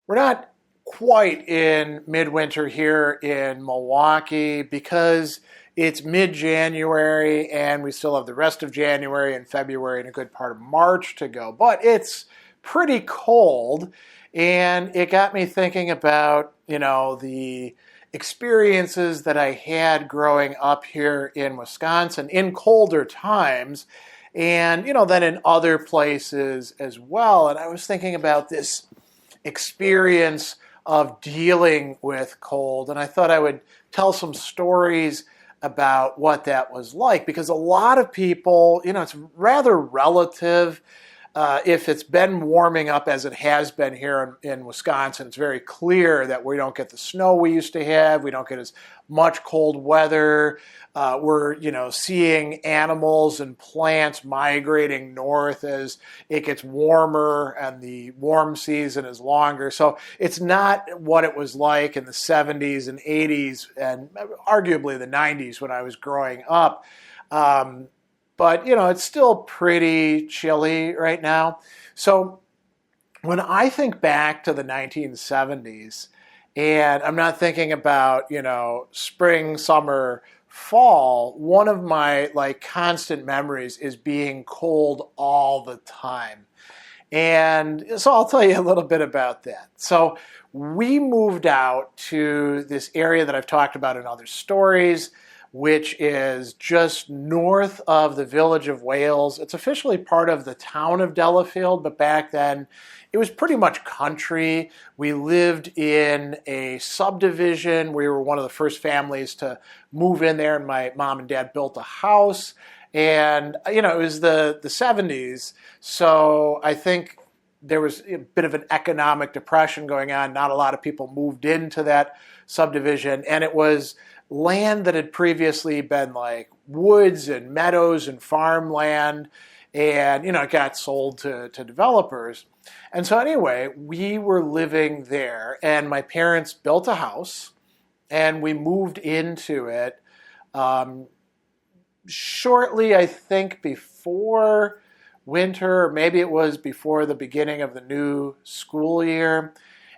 We're not quite in midwinter here in Milwaukee because it's mid-January and we still have the rest of January and February and a good part of March to go. But it's pretty cold, and it got me thinking about, the experiences that I had growing up here in Wisconsin in colder times and, then in other places as well. And I was thinking about this experience of dealing with cold. And I thought I would tell some stories about what that was like because a lot of people, it's rather relative. If it's been warming up as it has been here in Wisconsin, it's very clear that we don't get the snow we used to have. We don't get as much cold weather. We're, seeing animals and plants migrating north as it gets warmer and the warm season is longer. So it's not what it was like in the 70s and 80s and arguably the 90s when I was growing up. But, it's still pretty chilly right now. So when I think back to the 1970s, and I'm not thinking about, spring, summer, fall, one of my constant memories is being cold all the time. And so I'll tell you a little bit about that. So we moved out to this area that I've talked about in other stories, which is just north of the village of Wales. It's officially part of the town of Delafield, but back then it was pretty much country. We lived in a subdivision. We were one of the first families to move in there, and my mom and dad built a house. And, it was the 70s, so I think there was a bit of an economic depression going on. Not a lot of people moved into that subdivision, and it was land that had previously been like woods and meadows and farmland, and it got sold to developers. And so anyway, we were living there, and my parents built a house, and we moved into it shortly, I think, before winter, or maybe it was before the beginning of the new school year.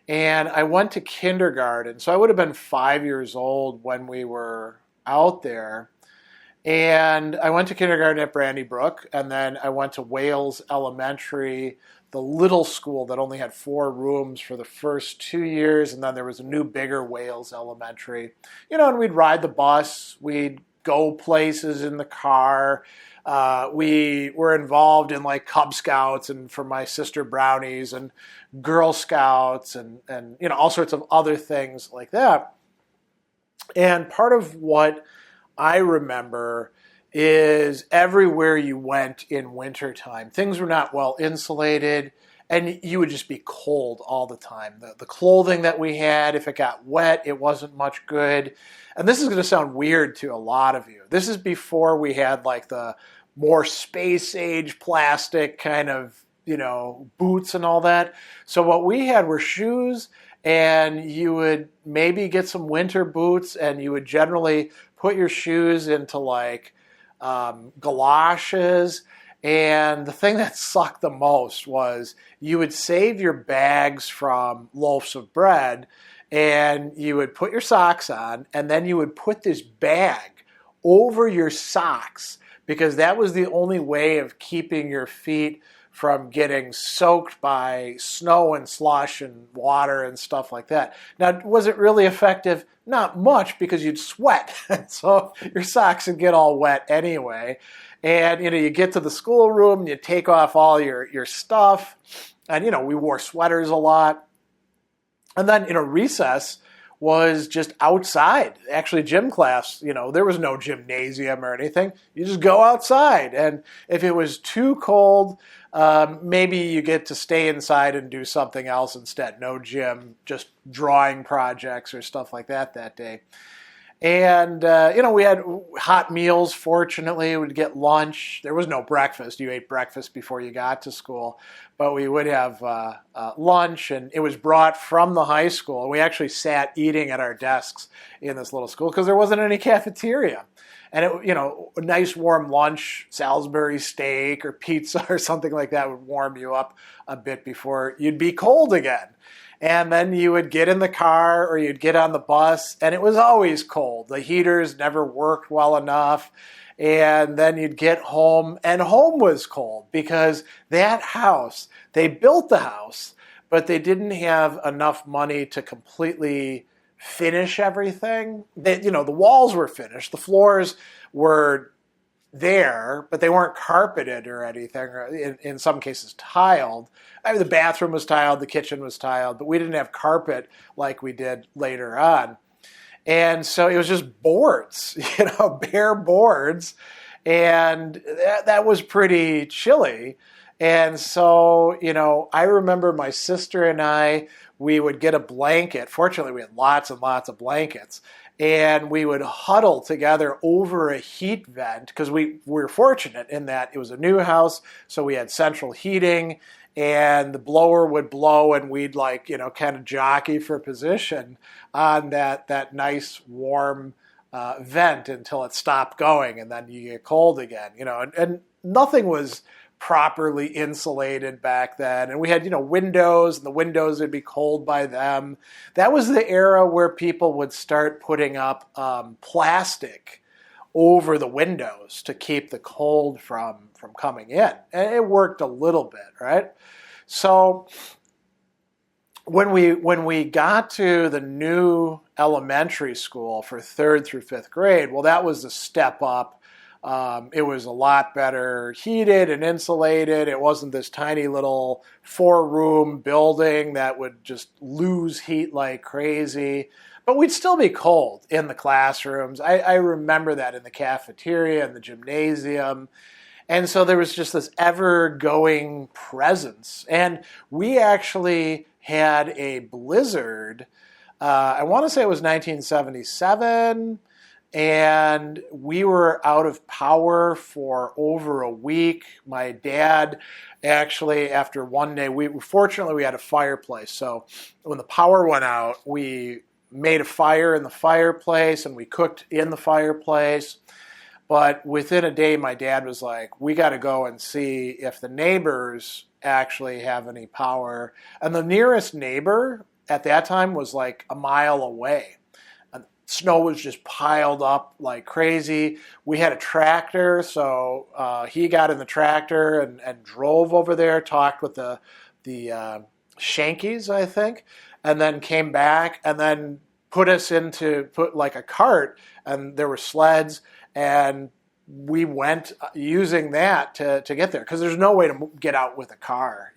And I went to kindergarten, so I would have been 5 years old when we were out there. And I went to kindergarten at Brandybrook, and then I went to Wales Elementary, the little school that only had 4 rooms for the first 2 years, and then there was a new, bigger Wales Elementary. And we'd ride the bus, we'd go places in the car. We were involved in Cub Scouts and for my sister brownies and Girl Scouts and all sorts of other things like that. And part of what I remember is everywhere you went in wintertime, things were not well insulated and you would just be cold all the time. The clothing that we had, if it got wet, it wasn't much good. And this is going to sound weird to a lot of you. This is before we had the more space age plastic kind of, boots and all that. So what we had were shoes, and you would maybe get some winter boots, and you would generally put your shoes into galoshes. And the thing that sucked the most was you would save your bags from loaves of bread, and you would put your socks on, and then you would put this bag over your socks because that was the only way of keeping your feet from getting soaked by snow and slush and water and stuff like that. Now, was it really effective? Not much, because you'd sweat. So your socks would get all wet anyway. And, you get to the schoolroom and you take off all your stuff. And, we wore sweaters a lot. And then, recess was just outside. Actually, gym class, there was no gymnasium or anything. You just go outside. And if it was too cold, maybe you get to stay inside and do something else instead. No gym, just drawing projects or stuff like that day. And, we had hot meals, fortunately. We'd get lunch. There was no breakfast. You ate breakfast before you got to school. But we would have lunch, and it was brought from the high school. We actually sat eating at our desks in this little school because there wasn't any cafeteria. And a nice warm lunch, Salisbury steak or pizza or something like that would warm you up a bit before you'd be cold again. And then you would get in the car or you'd get on the bus, and it was always cold. The heaters never worked well enough. And then you'd get home, and home was cold because that house, they built the house, but they didn't have enough money to completely finish everything. The walls were finished, the floors were there, but they weren't carpeted or anything, or in some cases tiled. The bathroom was tiled, the kitchen was tiled, but we didn't have carpet like we did later on. And so it was just boards, bare boards, and that was pretty chilly. And so, I remember my sister and I, we would get a blanket. Fortunately, we had lots and lots of blankets. And we would huddle together over a heat vent because we were fortunate in that it was a new house, so we had central heating, and the blower would blow, and we'd kind of jockey for position on that nice warm vent until it stopped going, and then you get cold again. And nothing was properly insulated back then, and we had windows, and the windows would be cold by them. That was the era where people would start putting up plastic over the windows to keep the cold from coming in, and it worked a little bit, right? So when we got to the new elementary school for 3rd through 5th grade, well, that was a step up. It was a lot better heated and insulated. It wasn't this tiny little 4-room building that would just lose heat like crazy. But we'd still be cold in the classrooms. I remember that in the cafeteria and the gymnasium. And so there was just this ever-going presence. And we actually had a blizzard. I want to say it was 1977. And we were out of power for over a week. My dad actually, after one day, fortunately we had a fireplace. So when the power went out, we made a fire in the fireplace and we cooked in the fireplace. But within a day, my dad was like, we got to go and see if the neighbors actually have any power. And the nearest neighbor at that time was like a mile away. Snow was just piled up like crazy. We had a tractor, so he got in the tractor and drove over there, talked with the Shankies, I think, and then came back and then put like a cart, and there were sleds, and we went using that to get there because there's no way to get out with a car.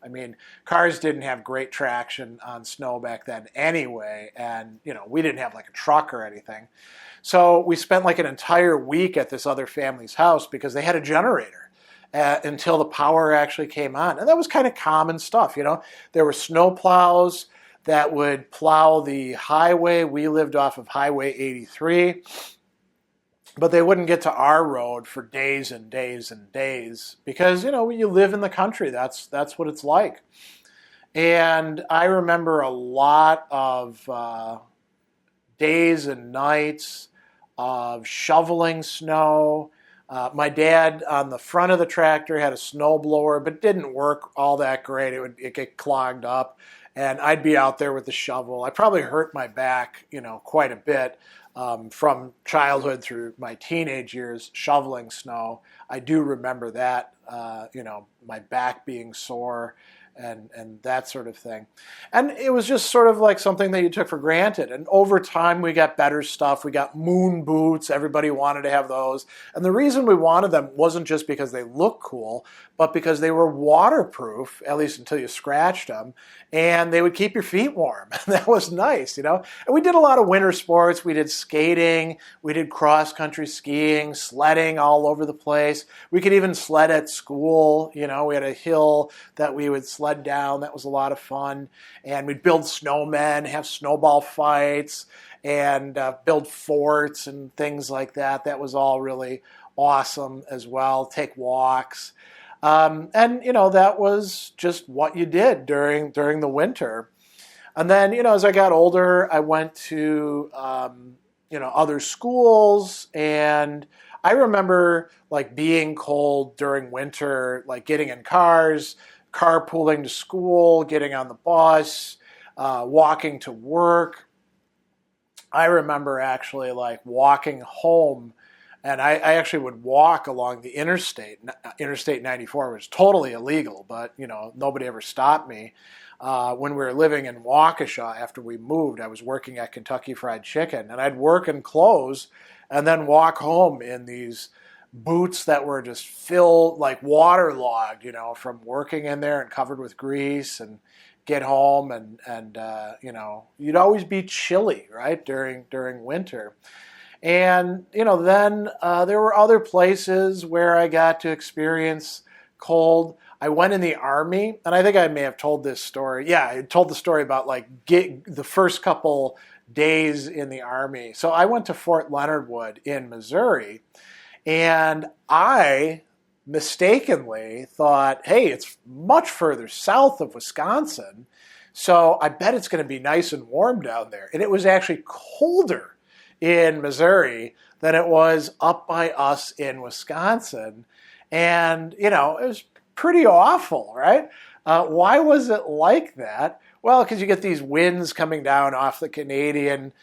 I mean, cars didn't have great traction on snow back then anyway, and we didn't have like a truck or anything. So we spent like an entire week at this other family's house because they had a generator until the power actually came on, and that was kind of common stuff. There were snow plows that would plow the highway. We lived off of Highway 83. But they wouldn't get to our road for days and days and days because, when you live in the country, that's what it's like. And I remember a lot of days and nights of shoveling snow. My dad on the front of the tractor had a snow blower, but it didn't work all that great. It get clogged up. And I'd be out there with the shovel. I probably hurt my back, quite a bit. From childhood through my teenage years shoveling snow. I do remember that, my back being sore and that sort of thing. And it was just sort of like something that you took for granted. And over time, we got better stuff. We got moon boots. Everybody wanted to have those. And the reason we wanted them wasn't just because they looked cool, but because they were waterproof, at least until you scratched them, and they would keep your feet warm. That was nice, And we did a lot of winter sports. We did skating. We did cross-country skiing, sledding all over the place. We could even sled at school. We had a hill that we would sled down. That was a lot of fun. And we'd build snowmen, have snowball fights, and build forts and things like that. That was all really awesome as well. Take walks. And that was just what you did during the winter. And then, as I got older, I went to other schools. And I remember like being cold during winter, like getting in cars, carpooling to school, getting on the bus, walking to work. I remember actually like walking home, and I actually would walk along the Interstate 94, which was totally illegal, but nobody ever stopped me. When we were living in Waukesha after we moved, I was working at Kentucky Fried Chicken, and I'd work in clothes and then walk home in these boots that were just filled, like waterlogged, from working in there and covered with grease, and get home and you'd always be chilly, right, during winter. And then there were other places where I got to experience cold. I went in the Army, and I think I may have told this story. Yeah, I told the story about like the first couple days in the Army. So I went to Fort Leonard Wood in Missouri, and I mistakenly thought, hey, it's much further south of Wisconsin, so I bet it's going to be nice and warm down there. And it was actually colder in Missouri than it was up by us in Wisconsin. And, it was pretty awful, right? Why was it like that? Well, because you get these winds coming down off the Canadian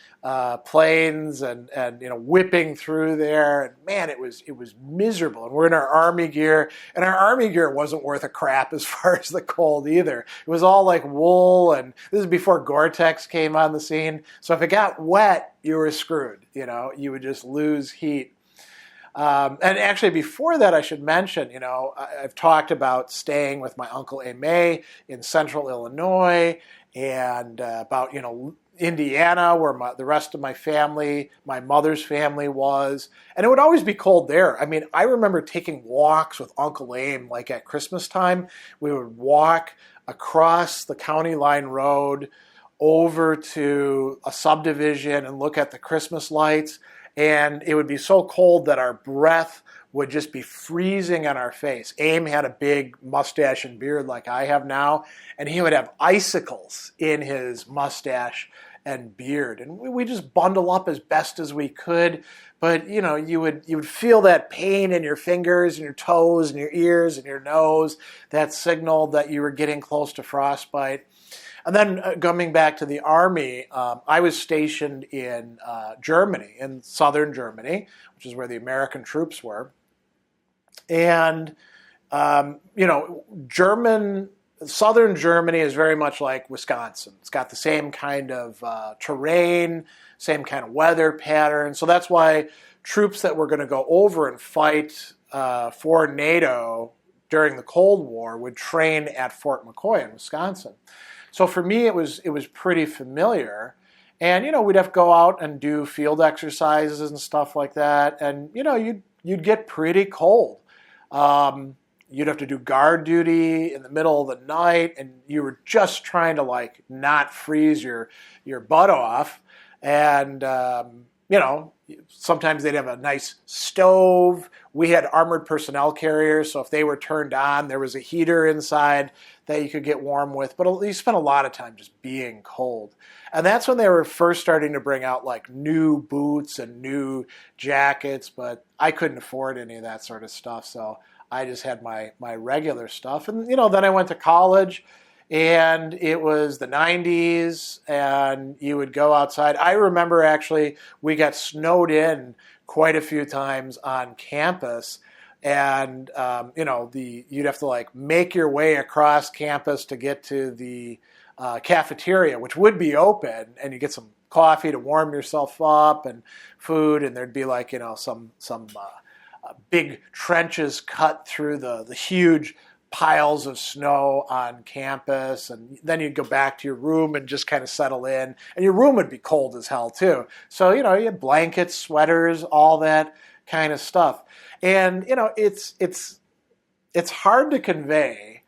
plains and whipping through there, and man, it was miserable. And we're in our Army gear, and our Army gear wasn't worth a crap as far as the cold either. It was all like wool, and this is before Gore-Tex came on the scene. So if it got wet, you were screwed. You would just lose heat. And actually, before that, I should mention, I've talked about staying with my Uncle Aimé in central Illinois, and about, Indiana, where the rest of my family, my mother's family was. And it would always be cold there. I mean, I remember taking walks with Uncle Aim, like at Christmas time. We would walk across the county line road over to a subdivision and look at the Christmas lights. And it would be so cold that our breath would just be freezing on our face. Aim had a big mustache and beard like I have now, and he would have icicles in his mustache and beard. And we just bundle up as best as we could. But, you would feel that pain in your fingers and your toes and your ears and your nose, that signal that you were getting close to frostbite. And then coming back to the Army, I was stationed in Germany, in southern Germany, which is where the American troops were. And, southern Germany is very much like Wisconsin. It's got the same kind of terrain, same kind of weather pattern. So that's why troops that were going to go over and fight for NATO during the Cold War would train at Fort McCoy in Wisconsin. So for me, it was pretty familiar. And, we'd have to go out and do field exercises and stuff like that. And, you'd get pretty cold. You'd have to do guard duty in the middle of the night, and you were just trying to like not freeze your butt off. And, sometimes they'd have a nice stove. We had armored personnel carriers, so if they were turned on, there was a heater inside that you could get warm with. But you spent a lot of time just being cold. And that's when they were first starting to bring out like new boots and new jackets, but I couldn't afford any of that sort of stuff, so I just had my regular stuff. And, then I went to college, and it was the 90s, and you would go outside. I remember actually we got snowed in quite a few times on campus, and you'd have to like make your way across campus to get to the cafeteria, which would be open, and you get some coffee to warm yourself up and food, and there'd be like some big trenches cut through the huge piles of snow on campus, and then you'd go back to your room and just kind of settle in, and your room would be cold as hell too. So you had blankets, sweaters, all that kind of stuff. And it's hard to convey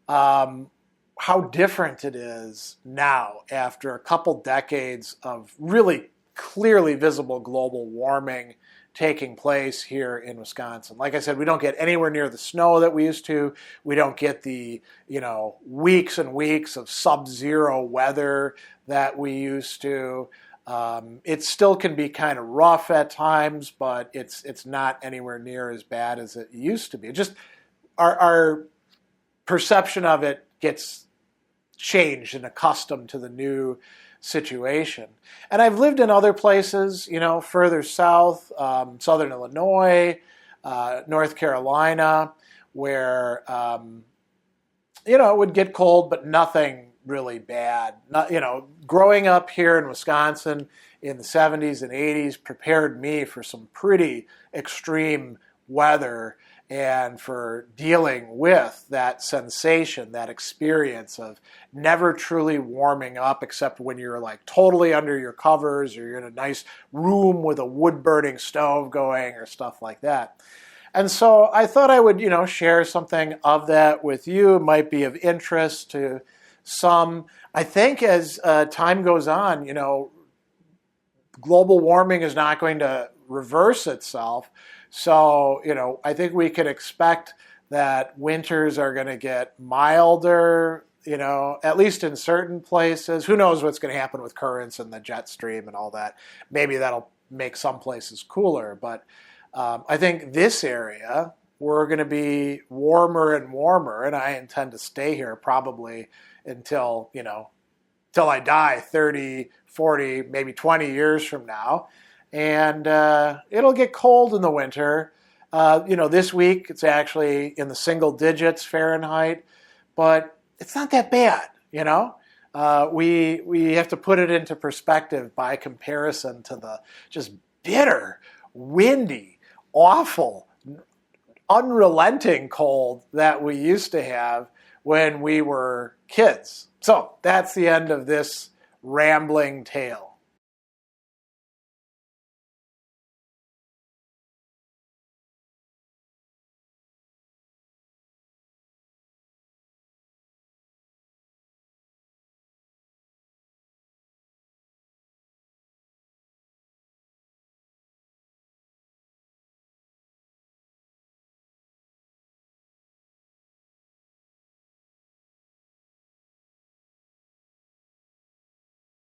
how different it is now after a couple decades of really clearly visible global warming taking place here in Wisconsin. Like I said, we don't get anywhere near the snow that we used to. We don't get the, weeks and weeks of sub-zero weather that we used to. It still can be kind of rough at times, but it's not anywhere near as bad as it used to be. Just our perception of it gets changed and accustomed to the new situation. And I've lived in other places, further south, southern Illinois, North Carolina, where, it would get cold, but nothing really bad. Not, growing up here in Wisconsin in the 70s and 80s prepared me for some pretty extreme weather and for dealing with that sensation, that experience of never truly warming up except when you're like totally under your covers or you're in a nice room with a wood-burning stove going or stuff like that. And so I thought I would, share something of that with you. It might be of interest to some. I think as time goes on, global warming is not going to reverse itself. So, I think we could expect that winters are going to get milder, at least in certain places. Who knows what's going to happen with currents and the jet stream and all that. Maybe that'll make some places cooler. But I think this area, we're going to be warmer and warmer, and I intend to stay here probably until, till I die 30, 40, maybe 20 years from now. And it'll get cold in the winter. This week it's actually in the single digits Fahrenheit, but it's not that bad, We have to put it into perspective by comparison to the just bitter, windy, awful, unrelenting cold that we used to have when we were kids. So that's the end of this rambling tale.